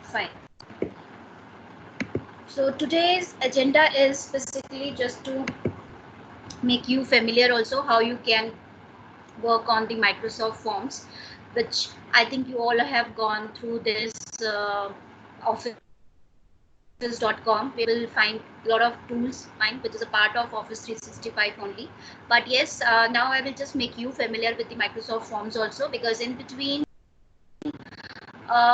Fine. So today's agenda is basically just to make you familiar also how you can work on the Microsoft Forms, which I think you all have gone through this office.com. We will find a lot of tools, fine, which is a part of Office 365 only. But yes, now I will just make you familiar with the Microsoft Forms also, because in between,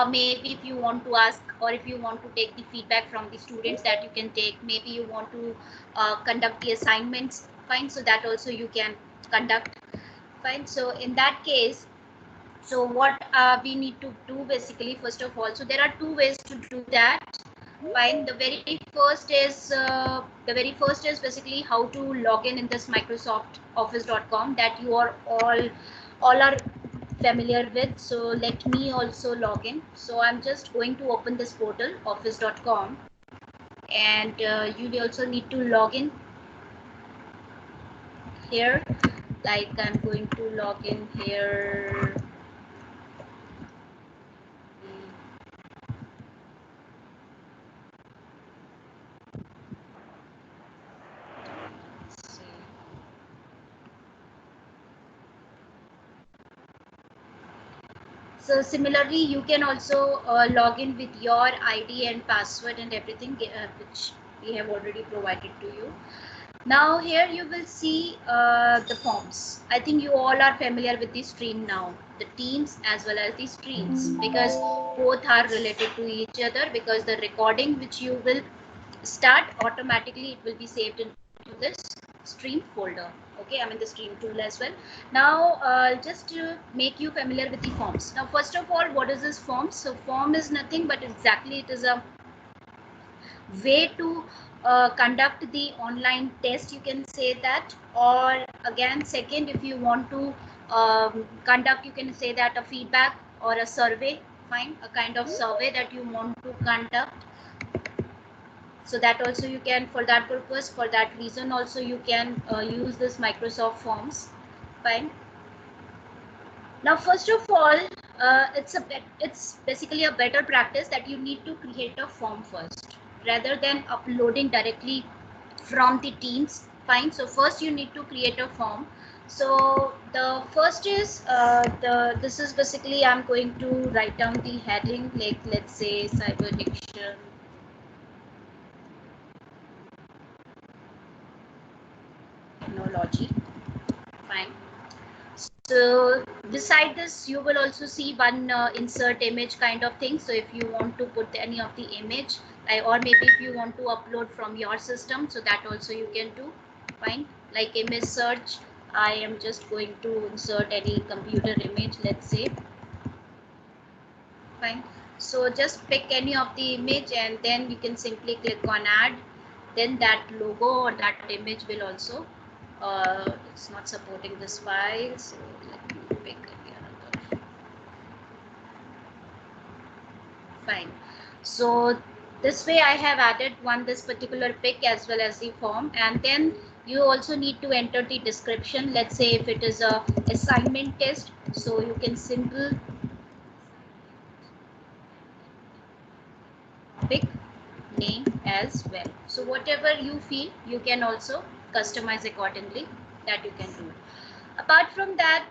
maybe if you want to ask or if you want to take the feedback from the students, that you can take. Maybe you want to conduct the assignments, fine, so that also you can conduct, fine. So in that case, so what we need to do basically, first of all, so there are two ways to do that, fine. The very first is basically how to log in this Microsoft Office.com, that you are all are familiar with. So let me also log in. So I'm just going to open this portal Office.com, and you also need to log in here. Like I'm going to log in here. So similarly, you can also log in with your ID and password and everything, which we have already provided to you. Now here you will see the forms. I think you all are familiar with the stream now, the teams as well as the streams, because both are related to each other, because the recording which you will start, automatically it will be saved into this stream folder. Okay, I mean the stream tool as well. Now just to make you familiar with the forms. Now first of all, what is this form? So form is nothing but exactly it is a way to conduct the online test, you can say that. Or again, second, if you want to conduct, you can say that a feedback or a survey, fine, a kind of survey that you want to conduct. So that also you can, for that purpose, for that reason also you can use this Microsoft Forms, fine. Now first of all, it's basically a better practice that you need to create a form first rather than uploading directly from the Teams, fine. So first you need to create a form. So the first is this is basically, I'm going to write down the heading, like let's say cyber addiction technology, fine. So beside this, you will also see one insert image kind of thing. So if you want to put any of the image, or maybe if you want to upload from your system, so that also you can do, fine. Like image search, I am just going to insert any computer image, let's say, fine. So just pick any of the image and then you can simply click on add. Then that logo or that image will also, it's not supporting this file, so let me pick another. Fine. So this way I have added this particular pic as well as the form, and then you also need to enter the description. Let's say if it is a assignment test, so you can simple topic name as well. So whatever you feel, you can also customize accordingly, that you can do. Apart from that,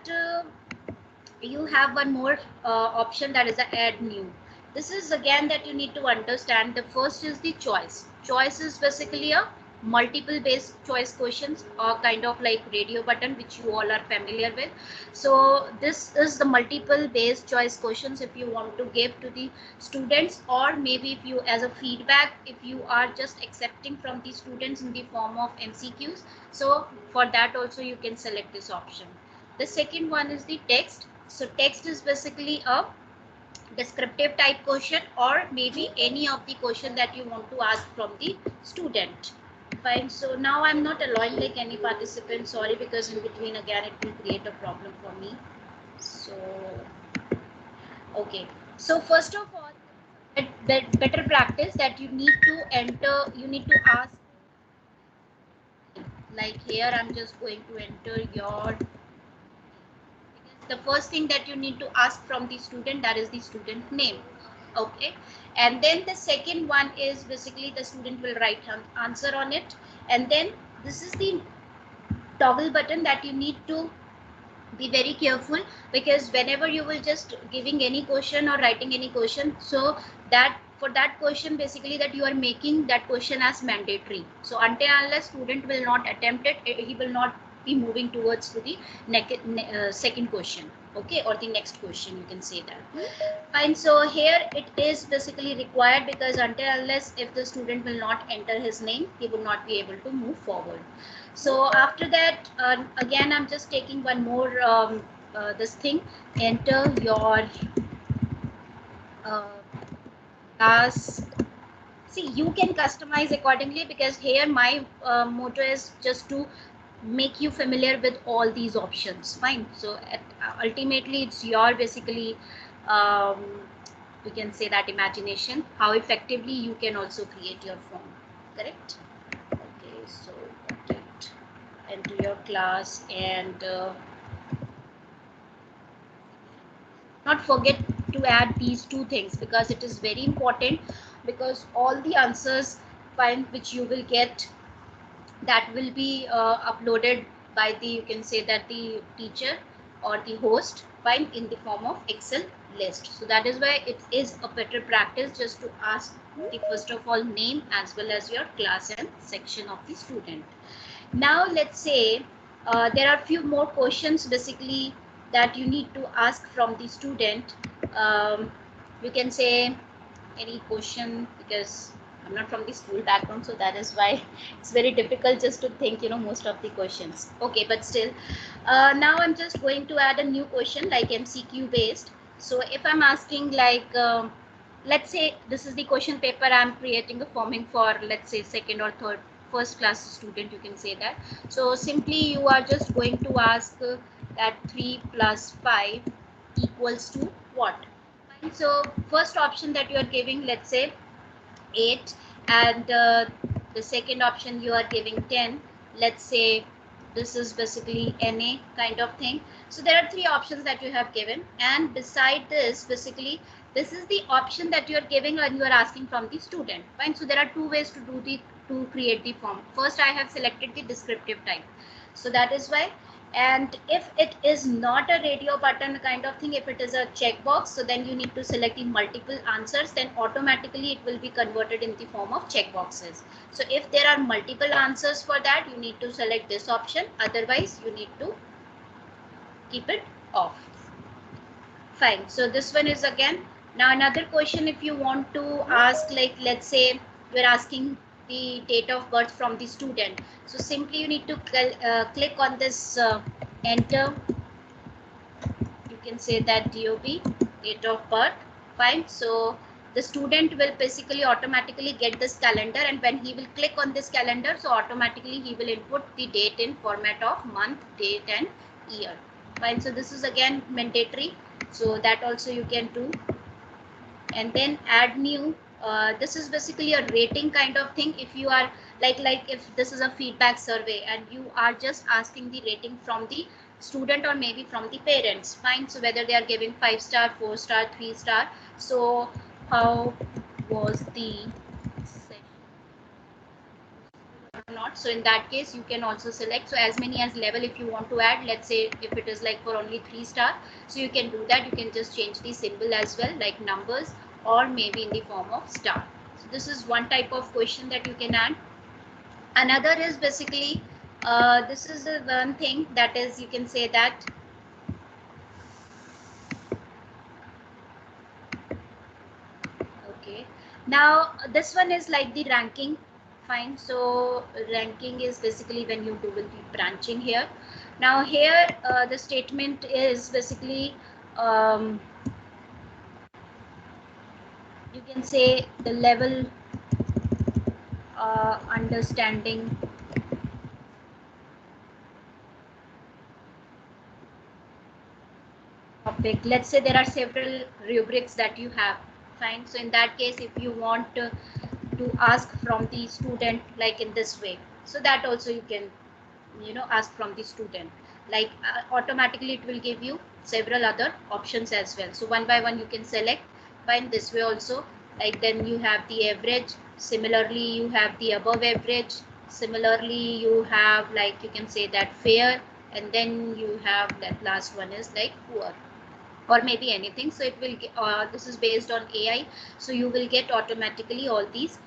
you have one more option, that is a add new. This is again that you need to understand. The first is the choice. Choice is basically a multiple based choice questions, or kind of like radio button, which you all are familiar with. So this is the multiple based choice questions if you want to give to the students, or maybe if you as a feedback, if you are just accepting from the students in the form of MCQs. So for that also you can select this option. The second one is the text. So text is basically a descriptive type question, or maybe any of the question that you want to ask from the student, fine. So now I'm not allowing like any participant, sorry, because in between again it will create a problem for me. So okay, so first of all, better practice that you need to enter, you need to ask, like here I'm just going to enter your, the first thing that you need to ask from the student, that is the student name. Okay, and then the second one is basically the student will write answer on it, and then this is the toggle button that you need to be very careful, because whenever you will just giving any question or writing any question, so that for that question basically that you are making that question as mandatory. So until unless student will not attempt it, he will not be moving towards to the second question, okay, or the next question, you can say that. Fine, so here it is basically required, because until unless if the student will not enter his name, he will not be able to move forward. So after that, again, I'm just taking one more this thing. Enter your class. See, you can customize accordingly, because here my motto is just to make you familiar with all these options. Fine. So ultimately, it's your basically. We can say that imagination, how effectively you can also create your form. Correct. Okay, so enter your class, and not forget to add these two things, because it is very important, because all the answers fine which you will get, that will be uploaded by the, you can say that the teacher or the host fine in the form of Excel list. So that is why it is a better practice just to ask the first of all name as well as your class and section of the student. Now let's say there are few more questions basically that you need to ask from the student. You can say any question, because I'm not from the school background, so that is why it's very difficult just to think, most of the questions. Okay, but still, now I'm just going to add a new question like MCQ based. So if I'm asking like, let's say this is the question paper I'm creating a forming for, let's say second or third first class student, you can say that. So simply you are just going to ask that 3 plus 5 equals to what? So first option that you are giving, let's say 8, and the second option you are giving 10. Let's say this is basically NA kind of thing. So there are three options that you have given, and beside this basically this is the option that you are giving and you are asking from the student. Fine. So there are two ways to do the to create the form. First, I have selected the descriptive type. So that is why. And if it is not a radio button kind of thing, if it is a checkbox, so then you need to select the multiple answers, then automatically it will be converted in the form of checkboxes. So if there are multiple answers for that, you need to select this option, otherwise you need to keep it off. Fine. So this one is again. Now another question, if you want to ask, like let's say you're asking the date of birth from the student. So simply you need to click on this enter. You can say that DOB, date of birth. Fine. So the student will basically automatically get this calendar, and when he will click on this calendar, so automatically he will input the date in format of month, date and year. Fine. So this is again mandatory. So that also you can do. And then add new. This is basically a rating kind of thing. If you are like if this is a feedback survey and you are just asking the rating from the student or maybe from the parents. Fine. So whether they are giving 5-star, 4-star, 3-star. So how was the or not? So in that case you can also select, so as many as level if you want to add. Let's say if it is like for only 3-star, so you can do that. You can just change the symbol as well, like numbers or maybe in the form of star. So this is one type of question that you can add. Another is basically this is the one thing that is, you can say that okay. Now this one is like the ranking. Fine. So ranking is basically when you do with the branching here. Now here the statement is basically you can say the level understanding topic. Let's say there are several rubrics that you have. Fine. So in that case, if you want to ask from the student like in this way, so that also you can ask from the student, like automatically it will give you several other options as well. So one by one you can select Fine, this way also. Like then you have the average. Similarly, you have the above average. Similarly, you have like you can say that fair, and then you have that last one is like poor or maybe anything. So it will this is based on AI, so you will get automatically all these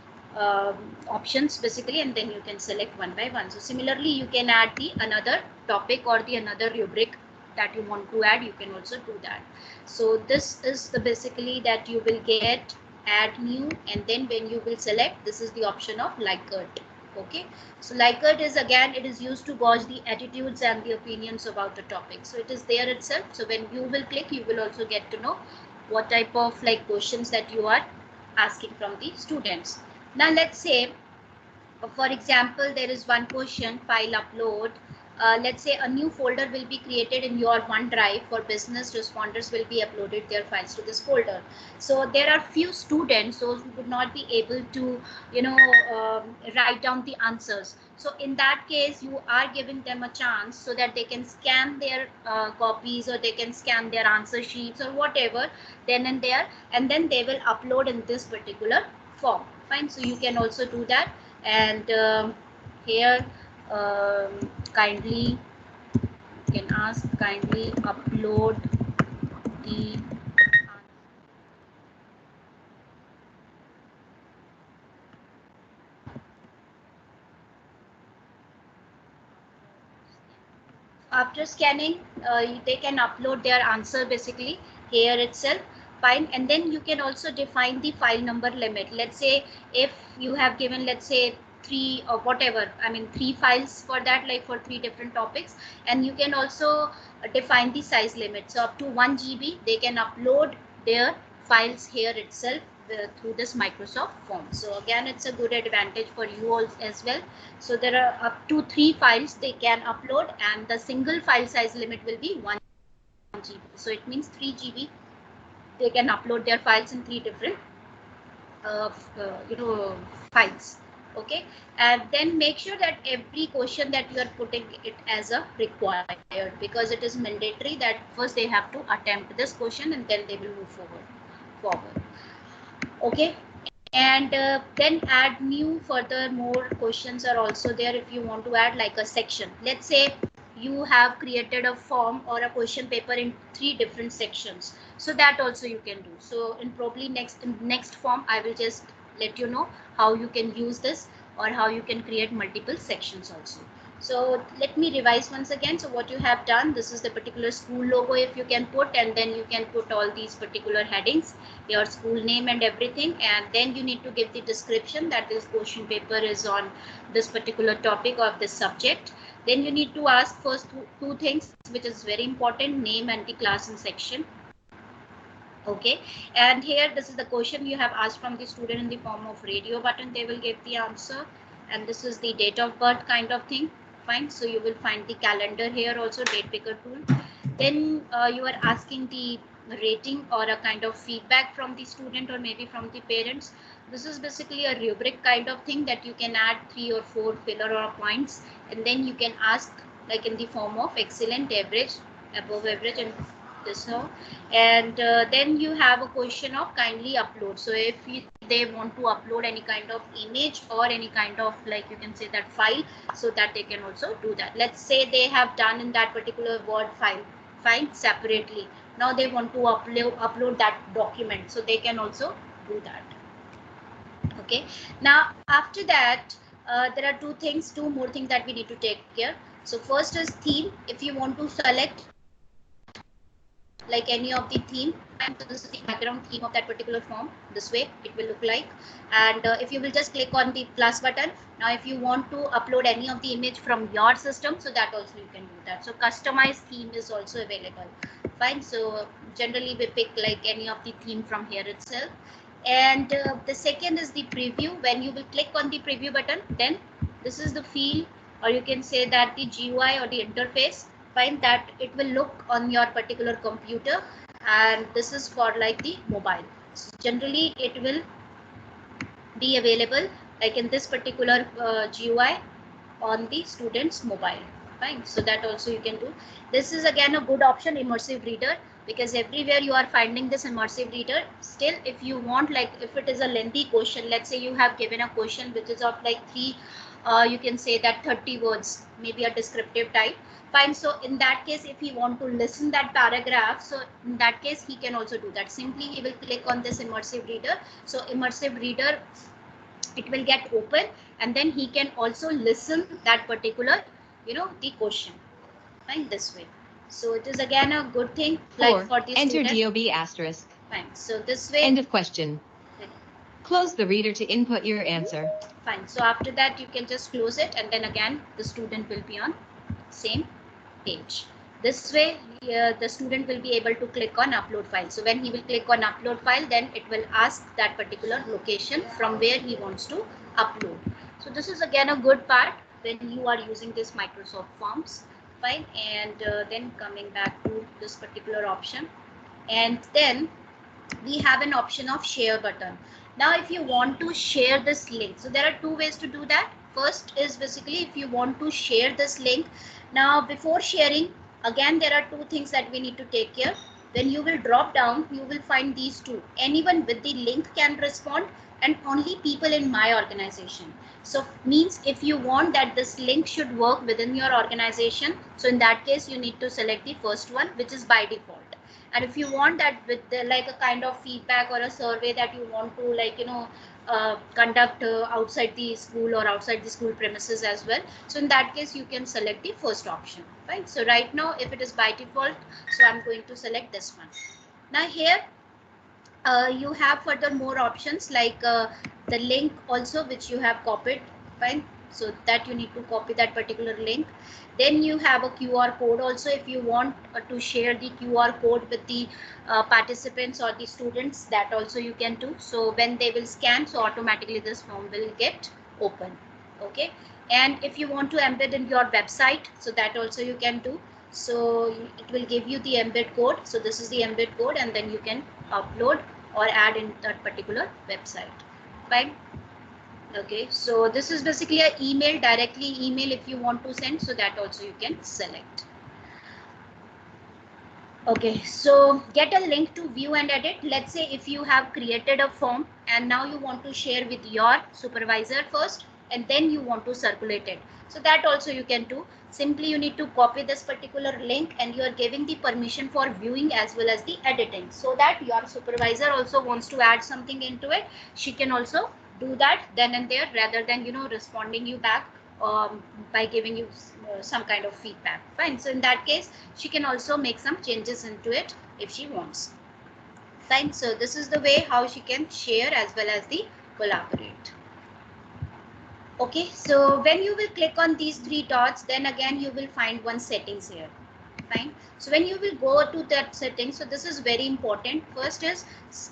options basically, and then you can select one by one. So similarly you can add the another topic or the another rubric that you want to add, you can also do that. So this is the basically that you will get add new, and then when you will select, this is the option of Likert. Okay, so Likert is again, it is used to gauge the attitudes and the opinions about the topic. So it is there itself. So when you will click, you will also get to know what type of like questions that you are asking from the students. Now let's say, for example, there is one question, file upload. Let's say a new folder will be created in your OneDrive for business. Responders will be uploaded their files to this folder. So there are few students, those who would not be able to, write down the answers. So in that case, you are giving them a chance so that they can scan their copies, or they can scan their answer sheets or whatever, then and there, and then they will upload in this particular form. Fine. So you can also do that. And here kindly can ask, kindly upload the after scanning, they can upload their answer basically here itself. Fine. And then you can also define the file number limit. Let's say if you have given, let's say, three or whatever, I mean three files for that, like for three different topics, and you can also define the size limit. So up to 1 GB they can upload their files here itself through this Microsoft form. So again, it's a good advantage for you all as well. So there are up to 3 files they can upload, and the single file size limit will be 1 GB. So it means 3 GB they can upload their files in 3 different files. Okay, and then make sure that every question that you are putting it as a required, because it is mandatory that first they have to attempt this question and then they will move forward. Okay, and then add new. Further more questions are also there if you want to add like a section. Let's say you have created a form or a question paper in 3 different sections, so that also you can do. So in probably next form I will just let you know how you can use this, or how you can create multiple sections also. So let me revise once again. So what you have done, this is the particular school logo if you can put, and then you can put all these particular headings, your school name and everything, and then you need to give the description that this question paper is on this particular topic of this subject. Then you need to ask first two things, which is very important, name and the class and section. Okay, and here this is the question you have asked from the student in the form of radio button, they will give the answer, and this is the date of birth kind of thing. Fine. So you will find the calendar here also, date picker tool. Then you are asking the rating or a kind of feedback from the student or maybe from the parents. This is basically a rubric kind of thing that you can add 3 or 4 filler or points, and then you can ask like in the form of excellent, average, above average, and this how. And then you have a question of kindly upload. So if they want to upload any kind of image or any kind of like you can say that file, so that they can also do that. Let's say they have done in that particular Word file separately, now they want to upload that document, so they can also do that. Okay, now after that there are two more things that we need to take care. So first is theme. If you want to select like any of the theme, and so this is the background theme of that particular form, this way it will look like. And if you will just click on the plus button, now if you want to upload any of the image from your system, so that also you can do that. So customized theme is also available. Fine. So generally we pick like any of the theme from here itself. And the second is the preview. When you will click on the preview button, then this is the feel, or you can say that the GUI or the interface. Fine, that it will look on your particular computer, and this is for like the mobile. So generally it will be available like in this particular GUI on the student's mobile. Fine. So that also you can do. This is again a good option, immersive reader, because everywhere you are finding this immersive reader. Still, if you want, like if it is a lengthy question, let's say you have given a question which is of like you can say that 30 words, maybe a descriptive type. Fine. So in that case, if he want to listen that paragraph, so in that case he can also do that. Simply he will click on this immersive reader. So immersive reader, it will get open, and then he can also listen that particular, the question. Fine, this way. So it is again a good thing, like for the Enter student. DOB asterisk. Fine. So this way. End of question. Close the reader to input your answer. Fine. So after that, you can just close it, and then again the student will be on same page. This way, the student will be able to click on upload file. So when he will click on upload file, then it will ask that particular location from where he wants to upload. So this is again a good part when you are using this Microsoft Forms. Fine. And then coming back to this particular option, and then we have an option of share button. Now if you want to share this link, so there are two ways to do that. First is basically if you want to share this link. Now before sharing, again there are two things that we need to take care. When you will drop down, you will find these two. Anyone with the link can respond, and only people in my organization. So means if you want that this link should work within your organization, so in that case you need to select the first one, which is by default. And if you want that with the, like a kind of feedback or a survey that you want to, like, conduct outside the school or outside the school premises as well, so in that case you can select the first option. Right. So right now if it is by default, so I'm going to select this one. Now here you have further more options, like the link also which you have copied. Fine. So that you need to copy that particular link. Then you have a QR code also, if you want to share the QR code with the participants or the students, that also you can do. So when they will scan, so automatically this form will get open. Okay. And if you want to embed in your website, so that also you can do. So it will give you the embed code. So this is the embed code, and then you can upload or add in that particular website. Fine. Okay, so this is basically an email, directly email if you want to send, so that also you can select. Okay, so get a link to view and edit. Let's say if you have created a form and now you want to share with your supervisor first, and then you want to circulate it. So that also you can do. Simply you need to copy this particular link, and you are giving the permission for viewing as well as the editing, so that your supervisor also wants to add something into it. She can also do that then and there, rather than responding you back by giving you some kind of feedback. Fine. So in that case, she can also make some changes into it if she wants. Fine. So this is the way how she can share as well as the collaborate. Okay. So when you will click on these three dots, then again you will find one settings here. Fine. So when you will go to that setting, so this is very important. First is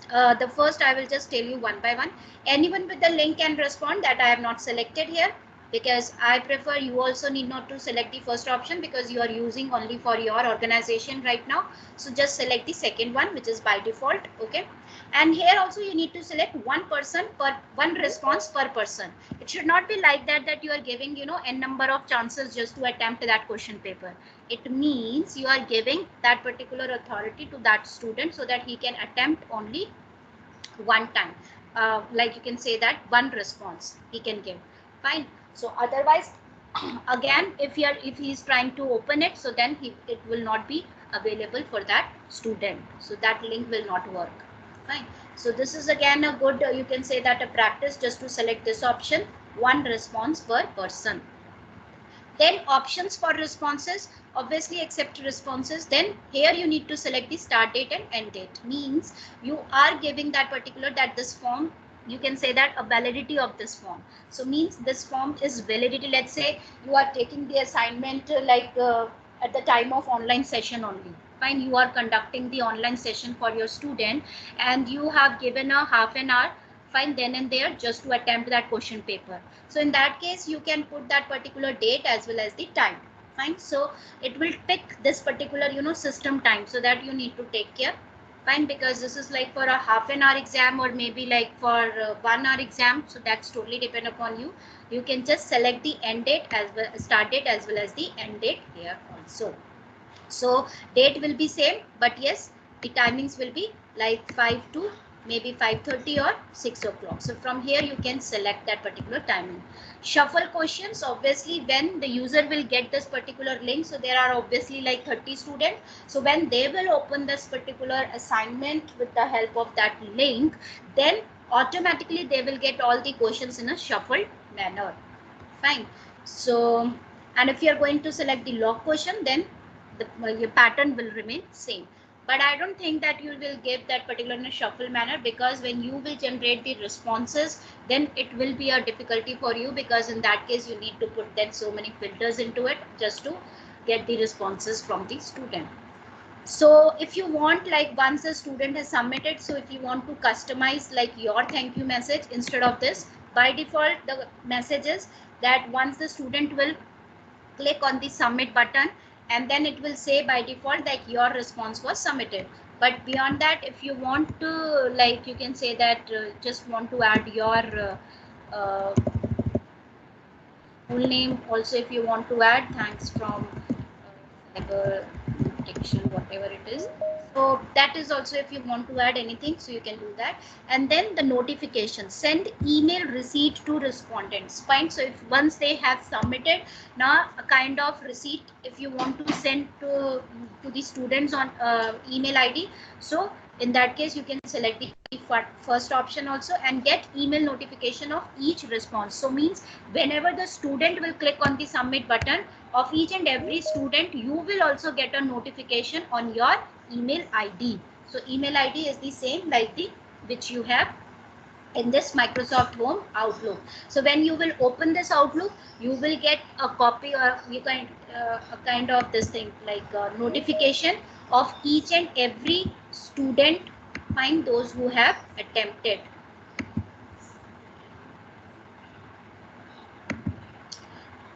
the first I will just tell you one by one. Anyone with the link can respond, that I have not selected here, because I prefer you also need not to select the first option, because you are using only for your organization right now. So just select the second one, which is by default. Okay. And here also you need to select one response per person. It should not be like that you are giving n number of chances just to attempt that question paper. It means you are giving that particular authority to that student, so that he can attempt only one time. Like you can say that one response he can give. Fine. So otherwise, again, if he is trying to open it, so then it will not be available for that student. So that link will not work. Fine. So this is again a good, you can say that a practice, just to select this option, one response per person. Then options for responses, obviously accept responses. Then here you need to select the start date and end date. Means you are giving that particular, that this form, you can say that a validity of this form. So means this form is validity. Let's say you are taking the assignment at the time of online session only. Fine, you are conducting the online session for your student, and you have given a half an hour, fine, then and there, just to attempt that question paper. So in that case, you can put that particular date as well as the time. Fine. So it will pick this particular system time, so that you need to take care. Fine, because this is like for a half an hour exam or maybe like for 1 hour exam, so that's totally depend upon you. You can just select the end date as well, start date as well as the end date here also. So date will be same, but yes, the timings will be like 5 to maybe 5:30 or 6 o'clock. So from here you can select that particular timing. Shuffle questions, obviously when the user will get this particular link, so there are obviously like 30 students. So when they will open this particular assignment with the help of that link, then automatically they will get all the questions in a shuffled manner. Fine. So, and if you are going to select the log question, then your pattern will remain same. But I don't think that you will give that particular in a shuffle manner, because when you will generate the responses, then it will be a difficulty for you, because in that case you need to put then so many filters into it just to get the responses from the student. So if you want, like once the student has submitted, so if you want to customize like your thank you message, instead of this, by default the message is that once the student will click on the submit button, and then it will say by default that your response was submitted. But beyond that, if you want to, like, you can say that just want to add your full name also. If you want to add thanks from cyber protection, whatever it is, so that is also, if you want to add anything, so you can do that. And then the notification, send email receipt to respondents. Fine. So if once they have submitted, now a kind of receipt if you want to send to the students on email ID, so in that case you can select the first option also and get email notification of each response. So means whenever the student will click on the submit button of each and every student, you will also get a notification on your email ID. So email ID is the same like the which you have in this Microsoft Home Outlook. So when you will open this Outlook, you will get a copy, or you can a kind of this thing like a notification of each and every student. Find those who have attempted.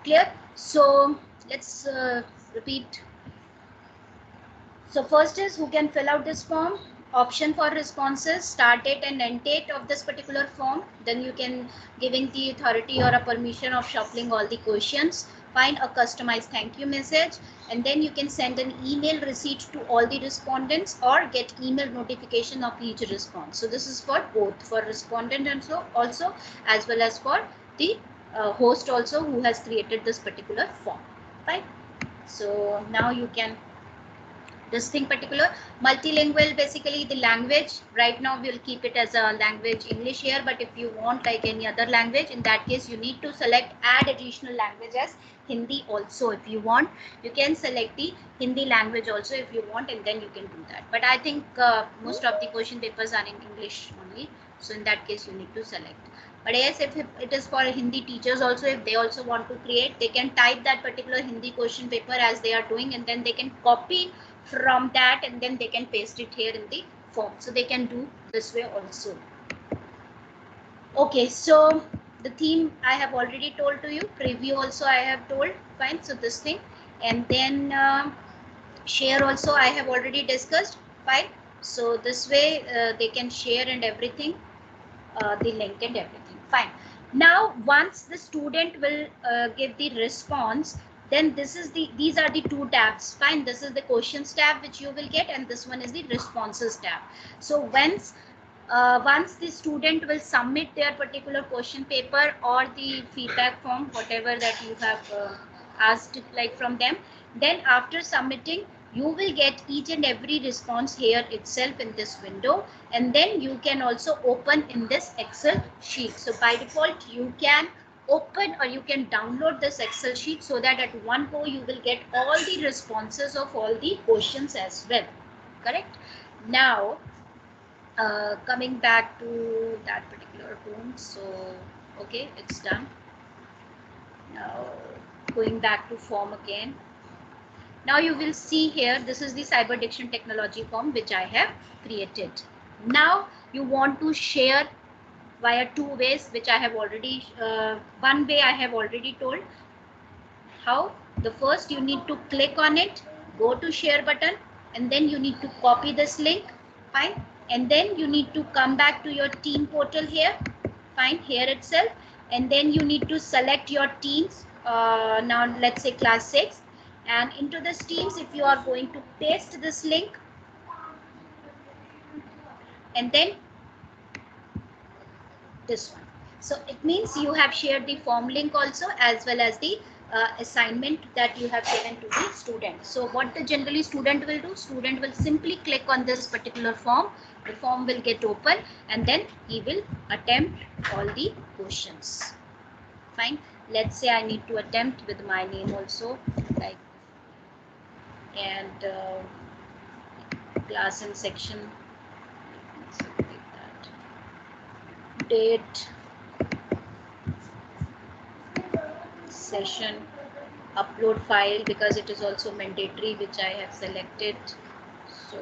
Clear? So let's repeat. So first is who can fill out this form, option for responses, start date and end date of this particular form. Then you can giving the authority or a permission of shuffling all the questions. Find a customized thank you message, and then you can send an email receipt to all the respondents or get email notification of each response. So this is for both, for respondent and so also as well as for the host also who has created this particular form. Right? So now you can this thing particular multilingual, basically the language. Right now we'll keep it as a language English here, but if you want like any other language, in that case you need to select add additional language as Hindi also. If you want, you can select the Hindi language also if you want, and then you can do that. But I think most of the question papers are in English only, so in that case you need to select. But yes, if it is for Hindi teachers also, if they also want to create, they can type that particular Hindi question paper as they are doing, and then they can copy from that and then they can paste it here in the form. So they can do this way also. Okay, so the theme I have already told to you, preview also I have told. Fine. So this thing, and then share also I have already discussed. Fine. So this way they can share and everything, the link and everything. Fine. Now once the student will give the response, then this is these are the two tabs. Fine. This is the questions tab which you will get, and this one is the responses tab. So once the student will submit their particular question paper or the feedback form, whatever that you have asked like from them, then after submitting, you will get each and every response here itself in this window, and then you can also open in this Excel sheet. So by default you can open or you can download this Excel sheet, so that at one go you will get all the responses of all the questions as well. Correct? Now coming back to that particular home, so okay, it's done. Now going back to form again. Now you will see here, this is the Cyber Diction Technology form which I have created. Now you want to share via two ways, which I have already one way I have already told. How? The first, you need to click on it, go to share button, and then you need to copy this link, Fine. And then you need to come back to your team portal here. Fine, here itself. And then you need to select your teams. Now let's say class 6. And into this teams, if you are going to paste this link, and then this one. So it means you have shared the form link also, as well as the assignment that you have given to the student. So what the generally student will do, student will simply click on this particular form, the form will get open, and then he will attempt all the questions. Fine. Let's say I need to attempt with my name also, like, and class and section, like that, date, session, upload file, because it is also mandatory, which I have selected. So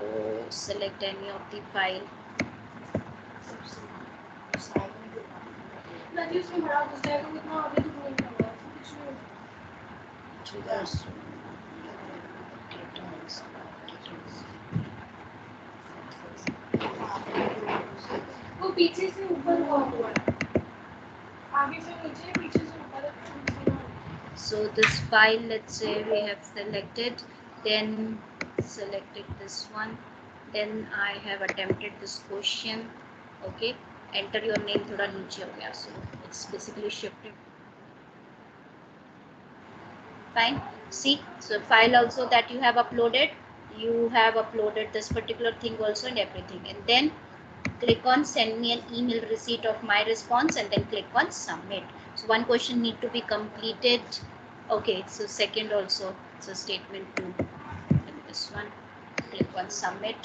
select any of the file. वो पीछे से ऊपर हुआ हुआ है, आगे से नीचे, पीछे से ऊपर. So this file, let's say we have selected, then selected this one, then I have attempted this question. Okay, enter your name thoda niche ho gaya, so it's basically shifted. Fine. See, so file also that you have uploaded this particular thing also and everything, and then click on send me an email receipt of my response, and then click on submit. So one question need to be completed. Okay, so second also, so statement 2, and this one, click on submit.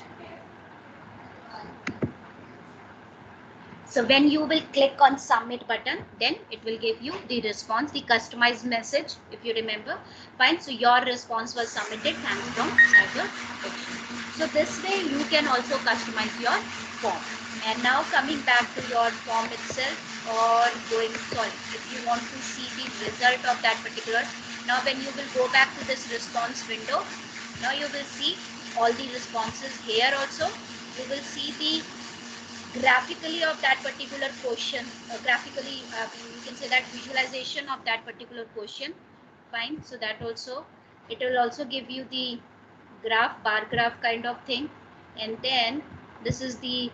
So when you will click on submit button, then it will give you the response, the customized message, if you remember. Fine. So your response was submitted, thanks from Cyber Fiction. So this way you can also customize your form. And now coming back to your form itself, or if you want to see the result of that particular, now when you will go back to this response window, now you will see all the responses here also. You will see the graphically of that particular question, graphically you can say that visualization of that particular question. Fine. So that also, it will also give you the graph, bar graph kind of thing, and then this is the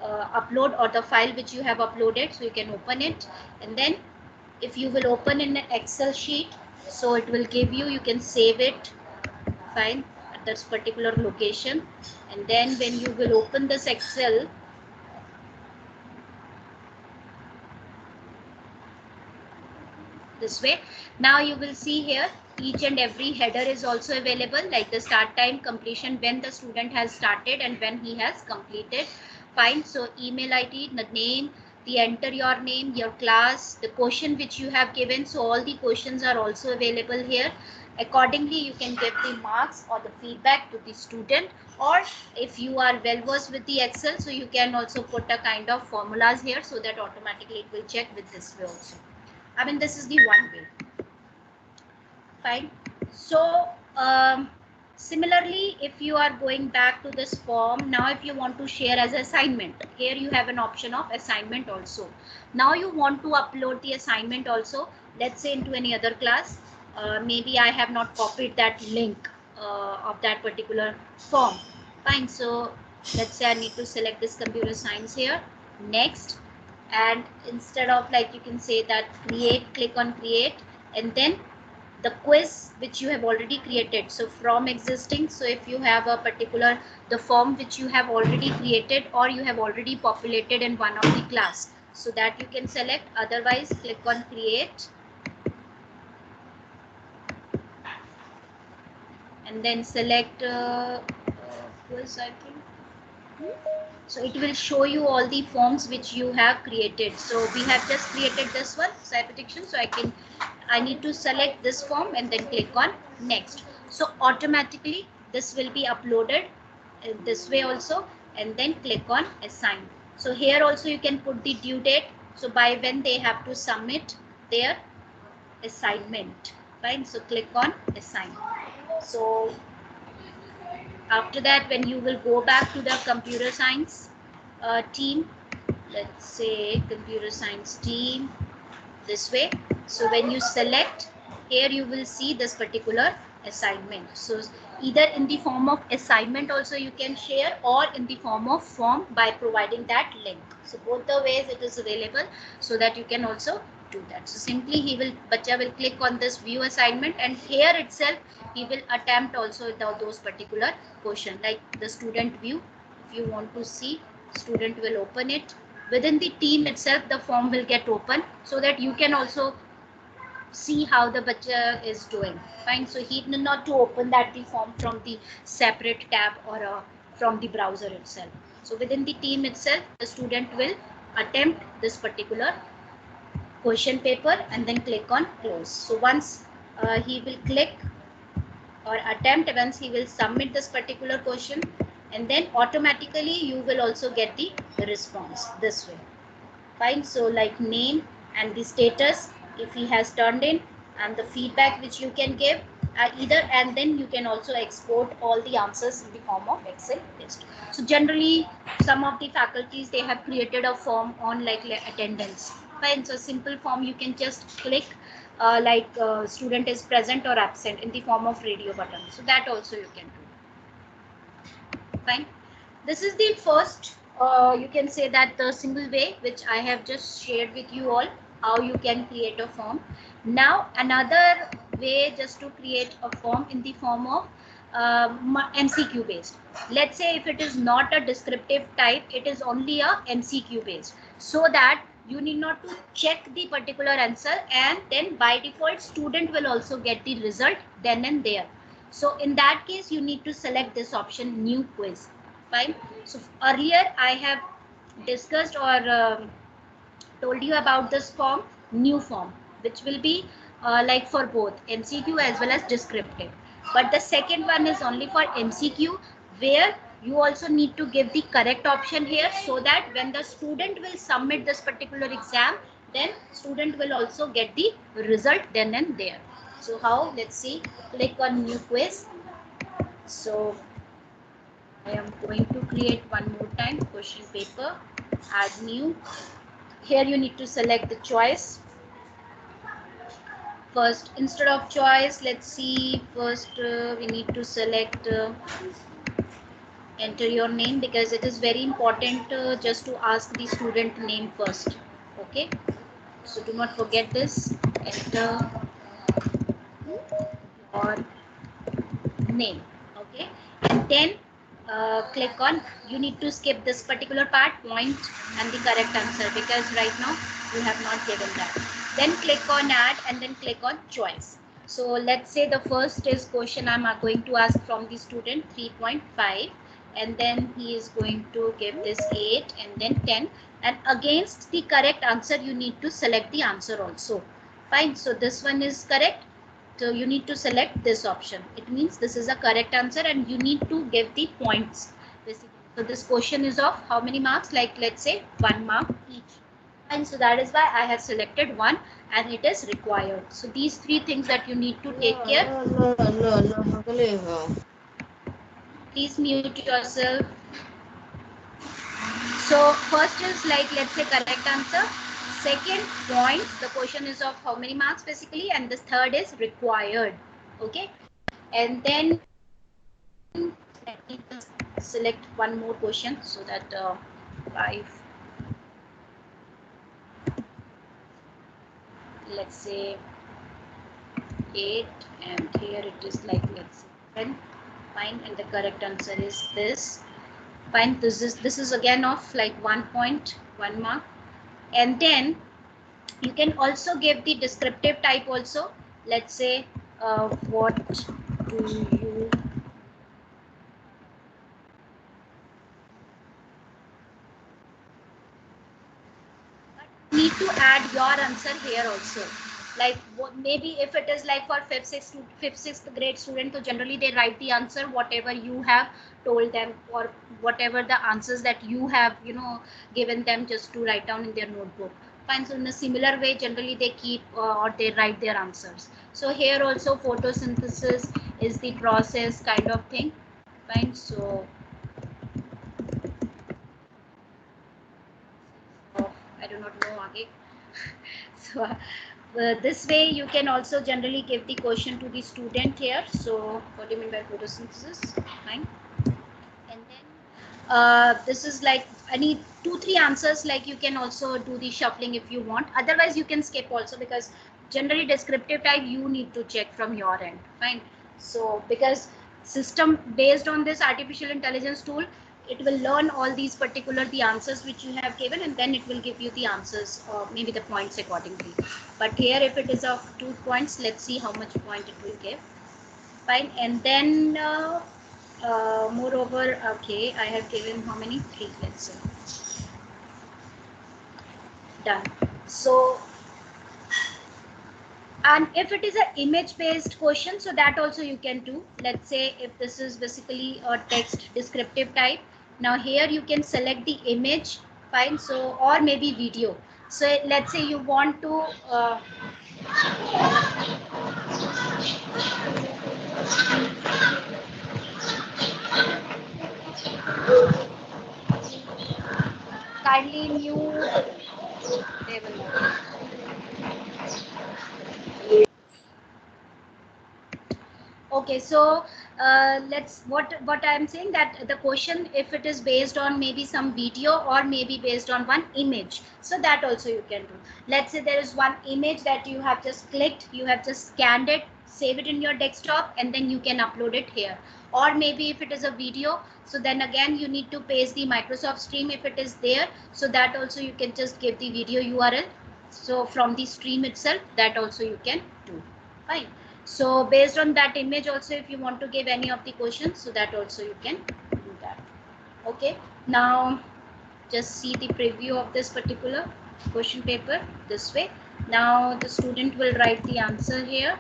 upload or the file which you have uploaded, so you can open it. And then if you will open in an Excel sheet, so it will give you can save it. Fine, at this particular location. And then when you will open this Excel, this way, now you will see here each and every header is also available, like the start time, completion, when the student has started and when he has completed. Fine. So email ID, the name, the enter your name, your class, the question which you have given. So all the questions are also available here. Accordingly, you can give the marks or the feedback to the student, or if you are well versed with the Excel, so you can also put a kind of formulas here, so that automatically it will check with this way also. I mean, this is the one way. Fine. So similarly, if you are going back to this form, now if you want to share as assignment, here you have an option of assignment also. Now you want to upload the assignment also, let's say into any other class. Maybe I have not copied that link of that particular form. Fine. So let's say I need to select this computer science here. Next. And instead of, like, you can say that create, click on create, and then the quiz which you have already created. So from existing, so if you have a particular, the form which you have already created or you have already populated in one of the class, so that you can select. Otherwise, click on create, and then select quiz, I think. So it will show you all the forms which you have created. So we have just created this one, Cyberdiction. So I need to select this form and then click on next. So automatically this will be uploaded this way also, and then click on assign. So here also you can put the due date. So by when they have to submit their assignment. Fine. So click on assign. So After that, when you will go back to the computer science team, let's say computer science team, this way. So when you select here, you will see this particular assignment. So either in the form of assignment also you can share, or in the form of form by providing that link. So both the ways it is available, so that you can also do that. So simply bacha will click on this view assignment, and here itself he will attempt also those particular question, like the student view. If you want to see, student will open it. Within the team itself, the form will get open, so that you can also see how the bacha is doing. Fine. So he need not to open that the form from the separate tab, or from the browser itself. So within the team itself, the student will attempt this particular question paper and then click on close. So once he will click or attempt, once he will submit this particular question, and then automatically you will also get the response this way. Fine. So like name and the status, if he has turned in, and the feedback which you can give either, and then you can also export all the answers in the form of Excel list. So generally some of the faculties, they have created a form on like attendance. Fine. So simple form, you can just click student is present or absent in the form of radio button. So that also you can do. Fine. This is the first, you can say that the single way which I have just shared with you all, how you can create a form. Now another way just to create a form in the form of MCQ based. Let's say if it is not a descriptive type, it is only a MCQ based, so that you need not to check the particular answer, and then by default student will also get the result then and there. So in that case, you need to select this option, new quiz. Fine. So earlier I have discussed or told you about this form, new form, which will be like for both MCQ as well as descriptive. But the second one is only for MCQ, where you also need to give the correct option here, so that when the student will submit this particular exam, then student will also get the result then and there. So how? Let's see. Click on new quiz. So I am going to create one more time question paper, add new. Here you need to select the choice. First, instead of choice, let's see, first we need to select enter your name, because it is very important just to ask the student name first. Okay, so do not forget this. Enter your name. Okay, and then click on, you need to skip this particular part, point and the correct answer, because right now you have not given that. Then click on add, and then click on choice. So let's say the first is question I'm going to ask from the student 3.5, and then he is going to give this 8 and then 10, and against the correct answer you need to select the answer also. Fine. So this one is correct. So you need to select this option. It means this is a correct answer, and you need to give the points basically. So this question is of how many marks? Like let's say 1 mark each. And so that is why I have selected 1, and it is required. So these 3 things that you need to take care. Please mute yourself. So first is like, let's say, correct answer. Second, points. The question is of how many marks basically, and the third is required. Okay, and then let me just select one more question, so that 5. Let's say 8, and here it is like, let's say 10. Fine, and the correct answer is this. Fine, this is again of like 1.1 mark, and then you can also give the descriptive type also. Let's say what do you need to add your answer here also. Like maybe if it is like for 5th, 6th grade student, so generally they write the answer whatever you have told them, or whatever the answers that you have given them, just to write down in their notebook. Fine. So in a similar way, generally they keep or they write their answers. So here also photosynthesis is the process kind of thing. Fine. So I do not know again. So this way you can also generally give the question to the student here. So what do you mean by photosynthesis? Fine. And then this is like any 2-3 answers, like you can also do the shuffling if you want, otherwise you can skip also, because generally descriptive type you need to check from your end. Fine. So because system based on this artificial intelligence tool, it will learn all these particular the answers which you have given, and then it will give you the answers, maybe the points accordingly. But here if it is of 2 points, let's see how much point it will give. Fine. And then moreover, okay, I have given how many? 3, let's say. Done. So, and if it is an image based question, so that also you can do. Let's say if this is basically a text descriptive type, now here you can select the image. Fine. So, or maybe video. So let's say you want to kindly mute. They will not. Okay, so let's what I'm saying, that the question, if it is based on maybe some video or maybe based on one image, so that also you can do. Let's say there is one image that you have just clicked, you have just scanned it, save it in your desktop, and then you can upload it here. Or maybe if it is a video, so then again you need to paste the Microsoft Stream if it is there, so that also you can just give the video URL. So from the stream itself, that also you can do. Fine. So based on that image also, if you want to give any of the questions, so that also you can do that. Okay. Now just see the preview of this particular question paper this way. Now the student will write the answer here,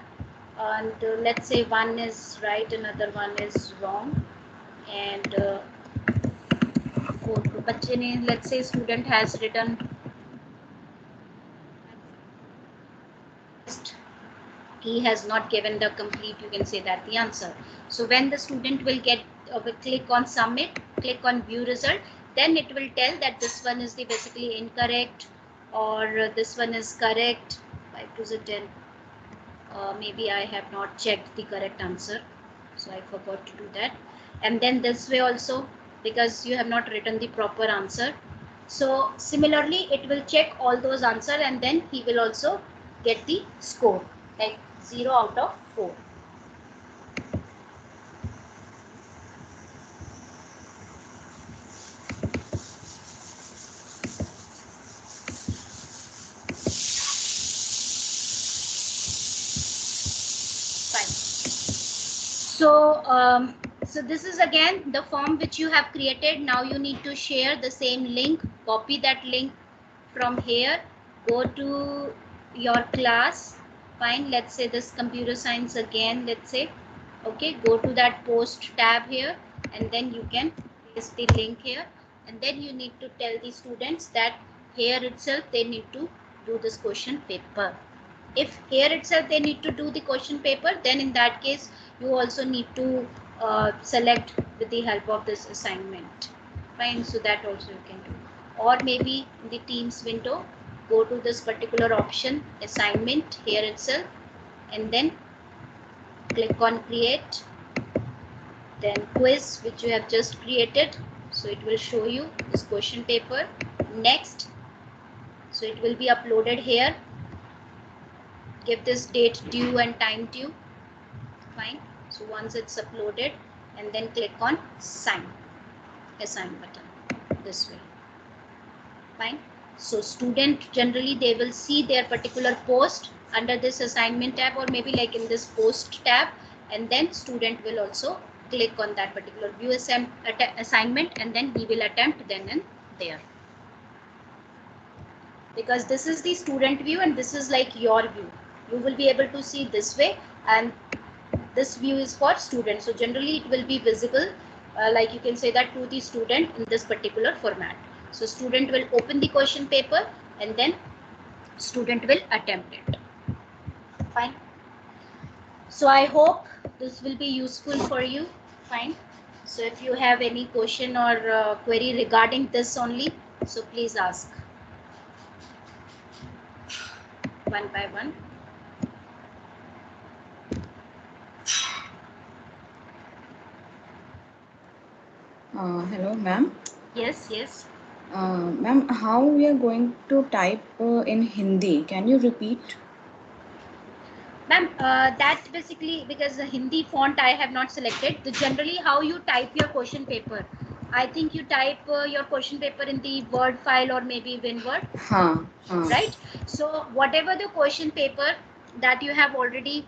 and let's say one is right, another one is wrong, and let's say student has written he has not given the complete, you can say that, the answer. So when the student will get will click on submit, click on view result, then it will tell that this one is the basically incorrect, or this one is correct. 5 to the 10. Maybe I have not checked the correct answer, so I forgot to do that. And then this way also, because you have not written the proper answer, so similarly it will check all those answers, and then he will also get the score, like 0 out of 4. Fine. So this is again the form which you have created. Now you need to share the same link, copy that link from here, go to your class. Fine. Let's say this computer science again, let's say. Okay, go to that post tab here, and then you can paste the link here, and then you need to tell the students that here itself they need to do this question paper. If here itself they need to do the question paper, then in that case you also need to select with the help of this assignment. Fine. So that also you can do. Or maybe in the Teams window, go to this particular option, assignment, here itself, and then click on create, then quiz, which you have just created. So it will show you this question paper. Next, so it will be uploaded here. Give this date due and time due. Fine. So once it's uploaded, and then click on assign button this way. Fine. So student generally they will see their particular post under this assignment tab, or maybe like in this post tab, and then student will also click on that particular view assignment, and then he will attempt then and there. Because this is the student view and this is like your view. You will be able to see this way, and this view is for student. So generally it will be visible, like you can say that, to the student in this particular format. So student will open the question paper, and then student will attempt it. Fine. So I hope this will be useful for you. Fine. So if you have any question or query regarding this only, so please ask one by one. Hello, ma'am. Yes, yes. Ma'am, how we are going to type in Hindi? Can you repeat? Ma'am, that basically because the Hindi font I have not selected. The generally how you type your question paper. I think you type your question paper in the Word file or maybe WinWord, right? So whatever the question paper that you have already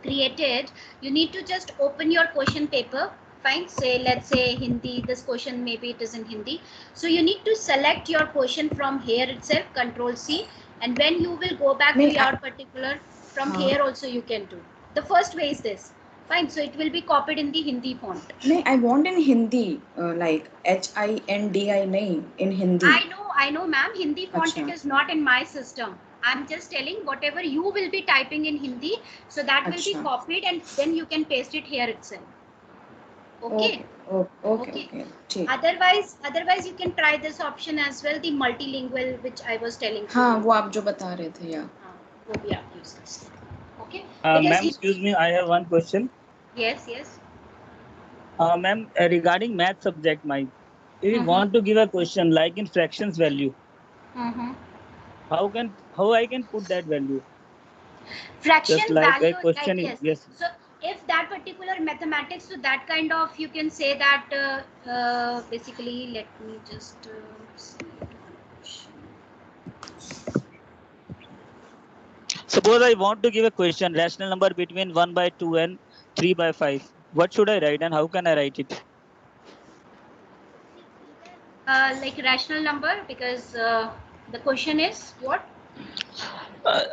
created, you need to just open your question paper. Fine, say let's say Hindi, this question maybe it is in Hindi. So you need to select your question from here itself, Control C, and when you will go back to your particular, from here also you can do. The first way is this. Fine, so it will be copied in the Hindi font. No, I want in Hindi, like HINDI, nahi, in Hindi. I know, ma'am. Hindi font it is not in my system. I'm just telling whatever you will be typing in Hindi, so that will be copied and then you can paste it here itself. Okay. Okay. Otherwise you can try this option as well, the multilingual which I was telling you. हाँ, वो आप जो बता रहे थे, yeah. वो भी आप use कर सकते हैं. Okay. Ma'am, excuse me, I have one question. Yes, yes. Ma'am, regarding math subject, if you want to give a question like in fractions value, how I can put that value? Fraction just like value, a question like, yes. So if that particular mathematics, so that kind of you can say that basically, let me just see Suppose I want to give a question, rational number between 1 by 2 and 3 by 5. What should I write and how can I write it? like rational number, because the question is what?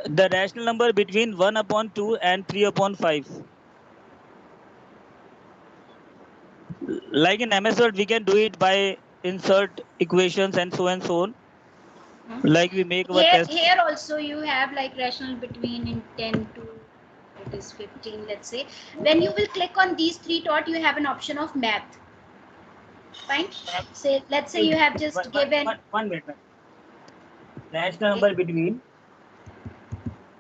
The rational number between 1 upon 2 and 3 upon 5. Like in MS Word, we can do it by insert equations and so on. Like we make our test. Here also you have like rational between in 10 to it is 15, let's say. When you will click on these three dots, you have an option of math. Fine. Say, let's say you have just given. One minute. Rational number between.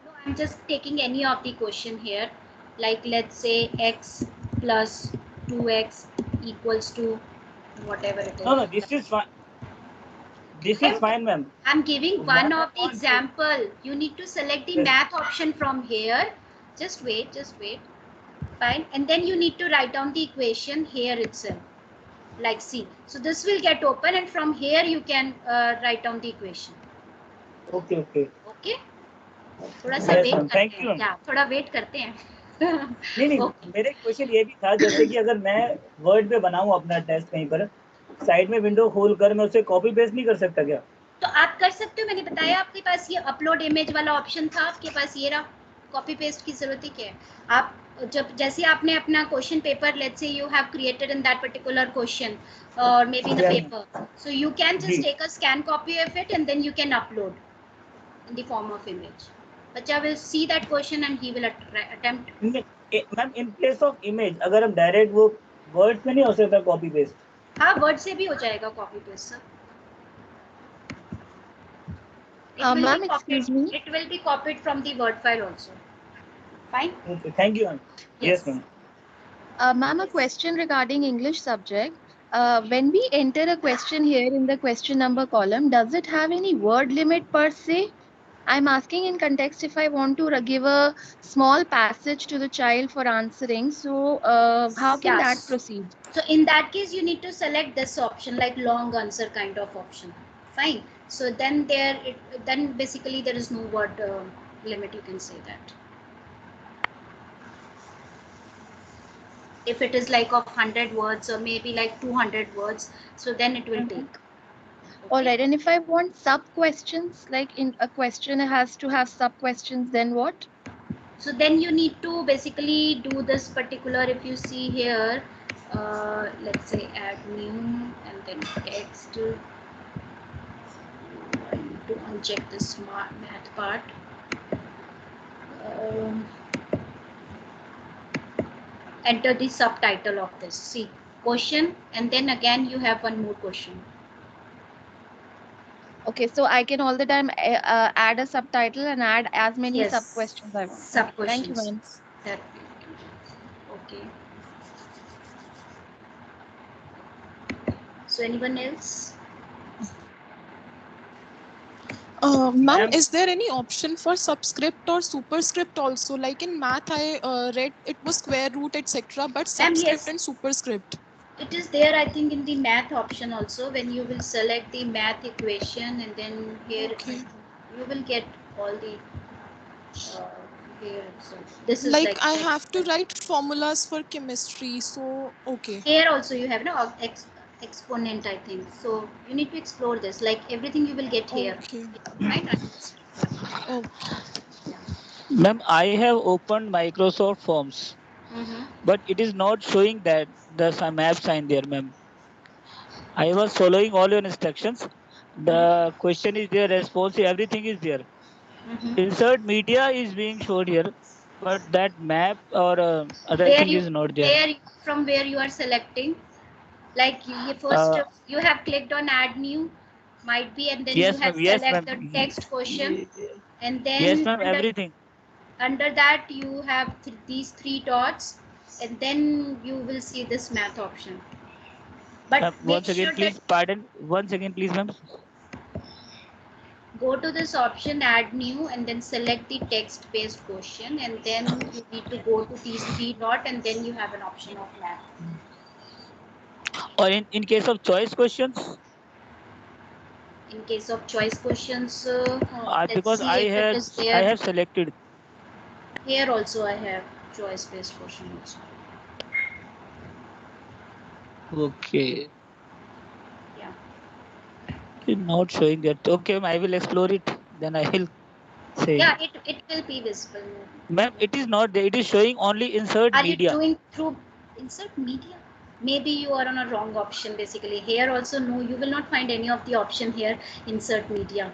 No, I'm just taking any of the question here. Like let's say x plus 2x equals to whatever it is. No, this is fine. This is fine, ma'am. I'm giving one of the example. You need to select the math option from here. Just wait. Fine. And then you need to write down the equation here itself. Like see. So this will get open and from here you can write down the equation. Okay. थोड़ा सा wait करते हैं क्या? थोड़ा wait करते हैं. नहीं मेरे क्वेश्चन ये भी था जैसे कि अगर मैं वर्ड पे बनाऊं अपना टेस्ट कहीं पर साइड में विंडो खोल कर मैं उसे कॉपी पेस्ट नहीं कर सकता क्या? तो आप कर सकते हो. मैंने बताया आपके पास ये अपलोड इमेज वाला ऑप्शन था, आपके पास ये रहा. कॉपी पेस्ट की जरूरत ही क्या है? आप जब जैसे आपने अपना question paper let's say you have created in that particular question और maybe the paper, so you can just take a scan copy of it and then you can upload in the form of image. Bacha will see that question and he will attempt. Ma'am, in place of image, अगर हम direct वो word पे नहीं हो सकता copy paste? हाँ, word से भी हो जाएगा copy paste sir. Ma'am, excuse me. It will be copied from the word file also. Fine. Okay, thank you, ma'am. Yes, ma'am. Ma'am, a question regarding English subject. When we enter a question here in the question number column, does it have any word limit per se? I'm asking in context if I want to give a small passage to the child for answering. So how can that proceed? So in that case, you need to select this option, like long answer kind of option. Fine. So then then basically there is no word limit. You can say that. If it is like of 100 words or maybe like 200 words, so then it will take. Okay. All right. And if I want sub questions, like in a question has to have sub questions, then what? So then you need to basically do this particular, if you see here, let's say add new and then text. I need to uncheck this math part. Enter the subtitle of this. See, question, and then again you have one more question. Okay, so I can all the time add a subtitle and add as many Yes. sub questions I want. Sub Okay, thank you, questions. ma'am. Okay. So anyone else? Ma'am, Ma'am. is there any option for subscript or superscript also? Like in math, I read it was square root, etc. But subscript yes. and superscript. It is there, I think, in the math option also. When you will select the math equation, and then here Okay. you will get all the here. So this is Like like I have to write formulas for chemistry. So okay. here also you have no exponent, I think. So you need to explore this. Like everything you will get here. Okay. Right? Oh, Ma'am, I have opened Microsoft Forms, but it is not showing that the map sign there, ma'am. I was following all your instructions. The question is there, response, everything is there. Insert media is being showed here, but that map or other Where thing you is not there. from where you are selecting, like you first you have clicked on add new, might be, and then Yes, you have ma'am. Yes, select ma'am. the text question, and Yes, then ma'am. Everything. under that you have these three dots, and then you will see this math option. But make Once again, sure please that pardon. Once again, please, ma'am. go to this option add new, and then select the text based question, and then you need to go to these three dots, and then you have an option of math. Or in case of choice questions. In case of choice questions, let's Because see if it is there. I have selected. Here also I have choice based question also. Okay. Yeah. It's not showing that. Okay, I will explore it. Then I will say. Yeah, it will be visible. Ma'am, it is not there. It is showing only insert Are media. you doing through insert media? Maybe you are on a wrong option basically. Here also no, you will not find any of the option here, insert media.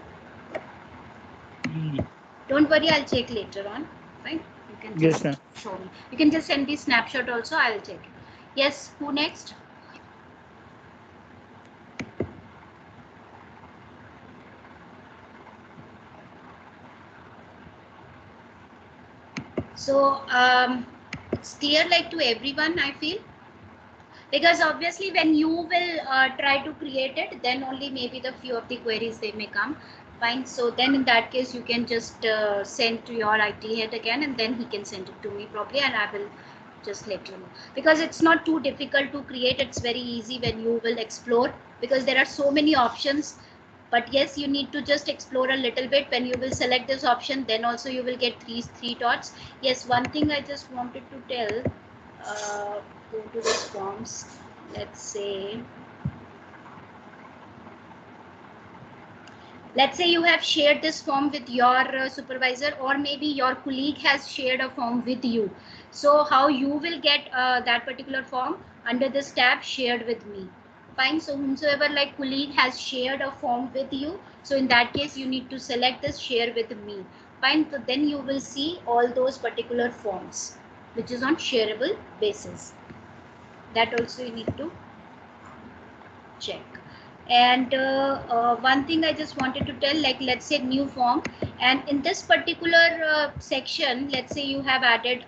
Don't worry, I'll check later on. Fine. You can just show me. You can just send the snapshot also, I'll check. Yes, who next? So it's clear like to everyone, I feel, because obviously when you will try to create it, then only maybe the few of the queries they may come. Fine. So then in that case you can just send to your IT head again, and then he can send it to me probably, and I will just let you know, because it's not too difficult to create. It's very easy when you will explore, because there are so many options. But yes, you need to just explore a little bit. When you will select this option, then also you will get three dots. Yes, one thing I just wanted to tell, go to this forms. Let's say you have shared this form with your supervisor, or maybe your colleague has shared a form with you. So how you will get that particular form? Under this tab, shared with me. Fine. So whomsoever like colleague has shared a form with you, so in that case you need to select this share with me. Fine. So then you will see all those particular forms which is on shareable basis. That also you need to check. And one thing I just wanted to tell, like let's say new form, and in this particular section, let's say you have added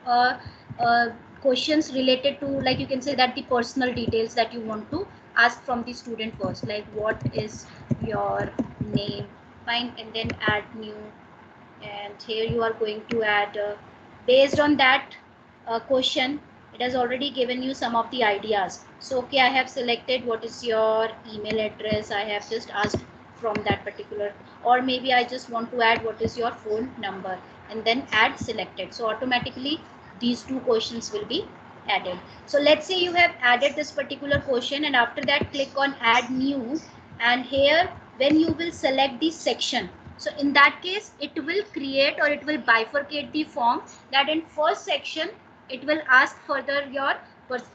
questions related to, like you can say that the personal details that you want to ask from the student first, like what is your name, fine, and then add new, and here you are going to add based on that question, it has already given you some of the ideas. So okay, I have selected what is your email address, I have just asked from that particular, or maybe I just want to add what is your phone number, and then add selected. So automatically these two questions will be added. So let's say you have added this particular question, and after that click on add new, and here when you will select the section, so in that case it will create, or it will bifurcate the form, that in first section it will ask further your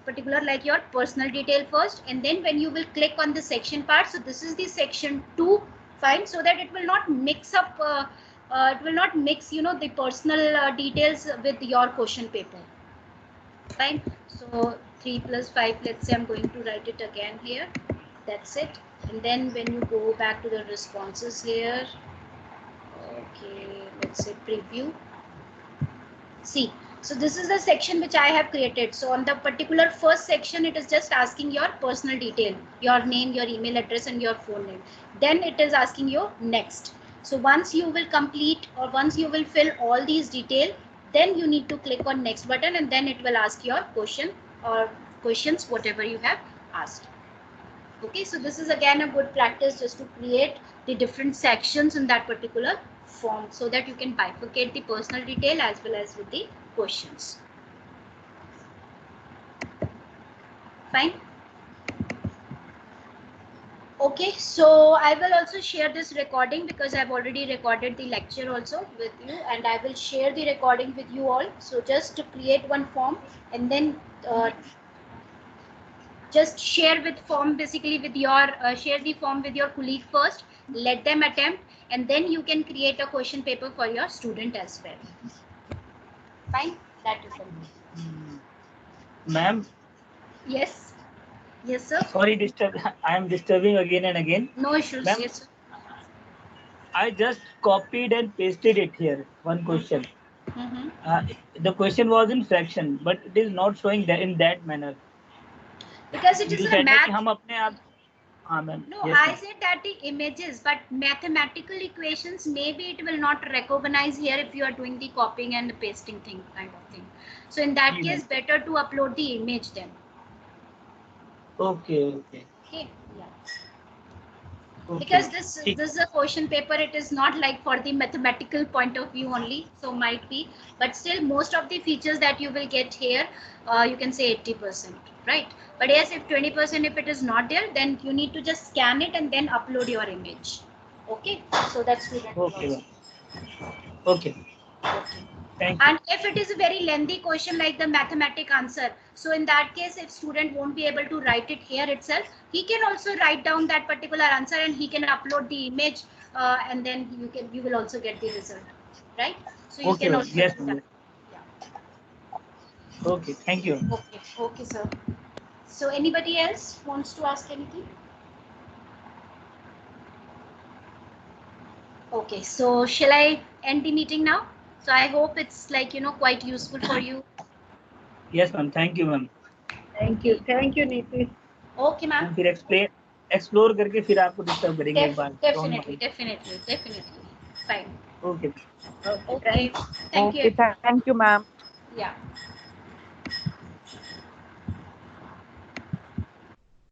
particular like your personal detail first, and then when you will click on the section part, so this is the section 2, fine, so that it will not mix up it will not mix, you know, the personal details with your question paper, fine. So 3 plus 5, let's say I'm going to write it again here. That's it. And then when you go back to the responses here, okay, let's say preview. See, so this is the section which I have created. So on the particular first section, it is just asking your personal detail, your name, your email address, and your phone name. Then it is asking you next. So once you will complete or once you will fill all these details, then you need to click on next button, and then it will ask your question or questions, whatever you have asked. Okay, so this is again a good practice just to create the different sections in that particular form so that you can bifurcate the personal detail as well as with the questions. Fine. Okay, so I will also share this recording because I've already recorded the lecture also with you, and I will share the recording with you all. So just to create one form and then just share with form basically with your share the form with your colleague first, let them attempt, and then you can create a question paper for your student as well. Fine, that is all. Ma'am. Yes. Yes, sir. Sorry, I am disturbing again and again. No issues. Yes, sir. I just copied and pasted it here. One question. The question was in fraction, but it is not showing that in that manner. Because it is a math. No, yes, I said that the images, but mathematical equations, maybe it will not recognize here if you are doing the copying and pasting thing kind of thing. So in that case, better to upload the image then. Okay. Okay. Yeah. Because this is a question paper, it is not like for the mathematical point of view only, so might be, but still most of the features that you will get here, you can say 80%, right? But yes, if 20% if it is not there, then you need to just scan it and then upload your image. Okay, so that's good. Okay. Thank you. And if it is a very lengthy question like the mathematic answer, so in that case, if student won't be able to write it here itself, he can also write down that particular answer and he can upload the image, and then you will also get the result, right? So you can also yes, do that. Yeah. Okay, thank you. Okay, sir. So anybody else wants to ask anything? Okay, so shall I end the meeting now? So I hope it's like, quite useful for you. Yes, ma'am. Thank you, ma'am. Thank you, Neeti. Okay, ma'am. फिर explore करके फिर आपको disturb करेंगे एक बार. Definitely. Fine. Okay. Okay. Thank you. Okay, thank you, ma'am. Yeah.